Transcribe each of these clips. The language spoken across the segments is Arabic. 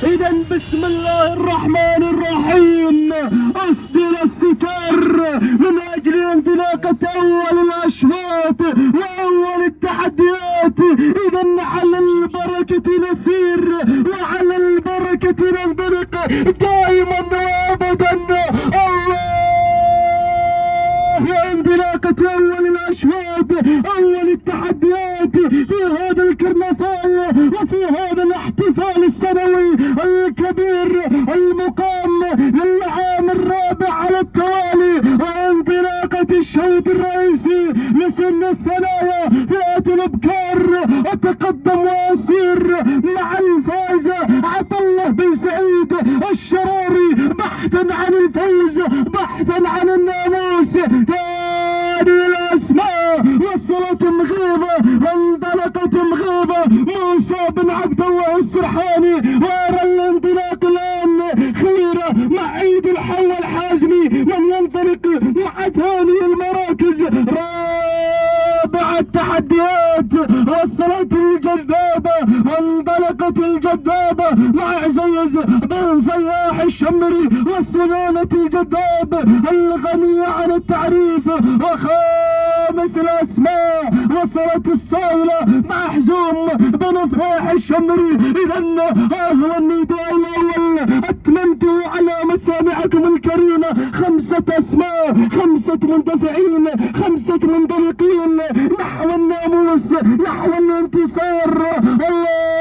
إذا بسم الله الرحمن الرحيم أصدر الستار من أجل انطلاقة أول الأشواط وأول التحديات. إذا على البركة نسير وعلى البركة ننطلق دائما وأبدا. الله انطلاقة أول الأشواط أول التحديات في هذا الكرنفال وفي هذا الاحتفال السنوي الكبير المقام للعام الرابع على التوالي. وانطلاقة الشوط الرئيسي لسن الثنايا فئة الابكار. اتقدم واسير مع الفائزة عطله بن سعيد الشراري بحثا عن الفوز بحثا عن الناموس. هذه الاسماء وصلت مغيبة وانطلقت مغيبة موسى بن عبد الله السرحاني. وارى الانطلاق الان خيرة مع عيد الحول الحازمي من ينطلق مع ثاني المراكز. رابع التحديات وصلت الجذابة وانطلقت الجذابة مع عزيز بن صياح الشمري والصنانة الجذاب الغنية عن التعريف. وخامس الاسماء وصلت الصايلة مع حزوم بن فريح الشمري. اذا هو النداء الاول اتممت على مسامعكم الكريمة. 5 اسماء 5 مندفعين 5 منطلقين نحو الناموس نحو الانتصار. الله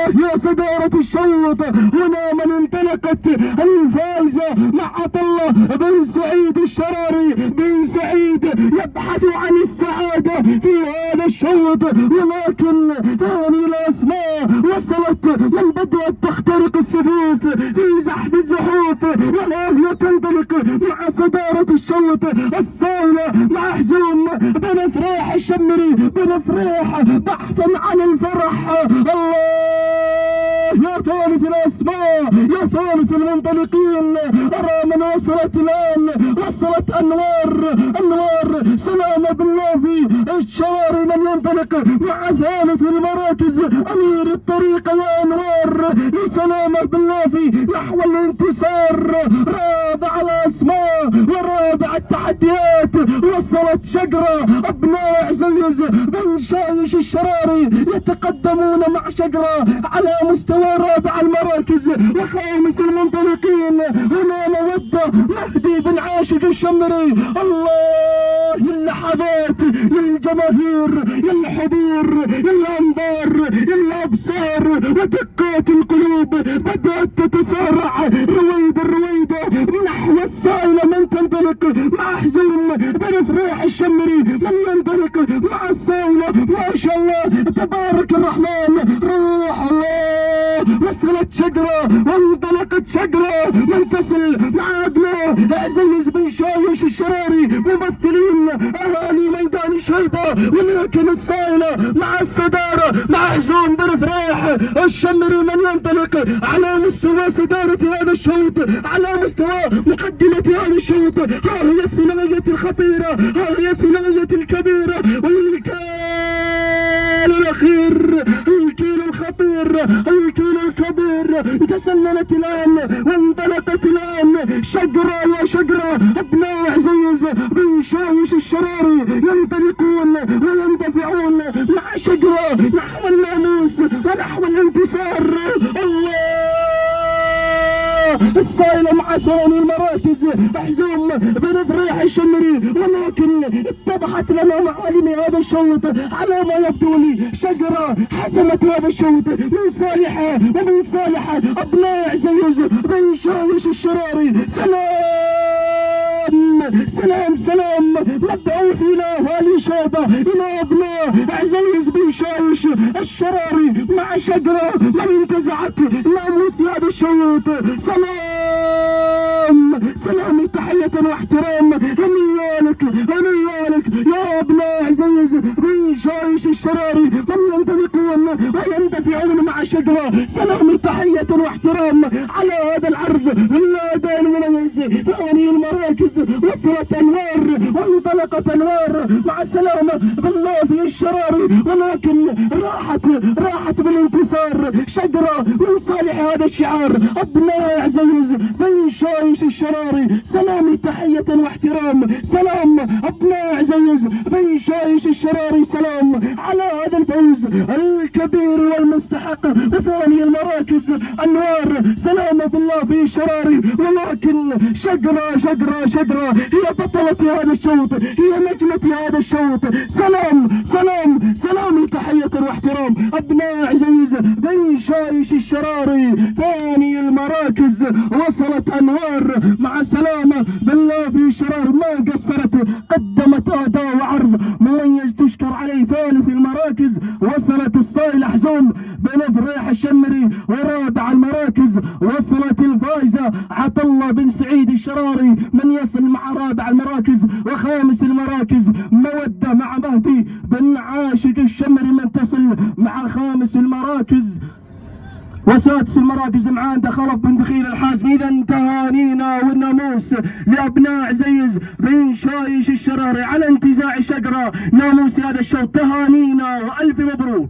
يا صدارة الشوط هنا من انطلقت الفائزة مع عطله بن سعيد الشراري. بن سعيد يبحث عن السعادة في هذا الشوط ولكن ثاني الاسماء وصلت من بدأت تخترق الصفوف في زحف الزحوف وهي تنطلق مع صدارة الشوط الصايلة مع حزوم بن فريح الشمري. بن فريح بحثا عن الفرح. الله يا ثالث الاسماء يا ثالث المنطلقين. ارى من وصلت الان وصلت انوار سلامة باللافي الشواري من ينطلق مع ثالث المراكز. امير الطريق يا انوار لسلامة باللافي نحو الانتصار. رابع الاسماء ورابع التحديات وصلت شقرة ابناء عزيز بن شايش الشراري يتقدمون مع شقرة على مستوى رابع المراكز. وخامس المنطلقين هنا مودة مهدي بن عاشق الشمري. الله اللحظات الجماهير الحضور الانظار الابصار ودقات القلوب بدأت تتسارع رويدة نحو الصايلة من تنطلق مع حزوم بن فريح الشمري من ينطلق مع الصايلة. ما شاء الله تبارك الرحمن روح الله. وصلت شقرة وانطلقت شقرة من تصل مع ابناء عزيز بن شايش الشراري ممثلين اهالي ميدان شيبة. ولكن الصايلة مع الصدارة مع حزوم بن فريح الشمري من ينطلق على مستوى صدارة هذا الشوط على مستوى مقدمة هذا الشوط. ها هي الثنائية الخطيرة ها هي الثنائية الكبيرة والكيل الاخير الكيل الخطير الكيل الكبير. تسللت الان وانطلقت الان شقرة يا شقرة ابناء عزيز بن شايش الشراري ينطلقون ويندفعون مع شقرة نحو الناموس ونحو الانتصار. الله الصايلة مع ثاني المراكز حزوم بن فريح الشمري. ولكن اتضحت لنا معالم هذا الشوط على ما يبدو لي شقرة حسمت هذا الشوط من صالحة ومن صالحة ابناء عزيز بن شايش الشراري. سلام مبعوث الى اهالي شيبة الى ابناء عزيز بن شايش الشراري مع شقرة من انتزعت ناموس هذا الشوط. سلام تحية واحترام هنيالك يا ابناء عزيز بن شايش الشراري من ينطلقون ويندفعون مع شقرة. سلام تحية واحترام على هذا العرض الاداء المميز. ثاني المراكز وصلت انوار وانطلقت انوار مع سلامة بالله الشراري ولكن راحت بالانتصار. انتصار شقرة من صالح هذا الشعار. أبناء عزيز بن شايش الشراري سلامي تحية واحترام. سلام أبناء عزيز بن شايش الشراري، سلام على هذا الفوز الكبير والمستحق. وثاني المراكز أنوار سلام بالله في الشراري، ولكن شقرة شقرة شقرة هي بطلة هذا الشوط، هي نجمة هذا الشوط. سلام سلام سلامي تحية واحترام. أبناء عزيز بن شايش الشراري ثاني المراكز وصلت أنوار مع سلامة بالله في الشرار، ما قصرت، قدمت أداء وعرض مميز تشكر عليه. ثالث المراكز وصلت الصايلة حزوم بن فريح الشمري، ورابع المراكز وصلت الفائزة عطله بن سعيد الشراري من يصل مع رابع المراكز. وخامس المراكز مودة مع مهدي بن عاشق الشمري من تصل مع خامس المراكز. وسادس المراكز معانا خلف بن دخيل الحازمي. اذا تهانينا والناموس لابناء عزيز بن شايش الشراري على انتزاع شقرة ناموس هذا الشوط. تهانينا والف مبروك.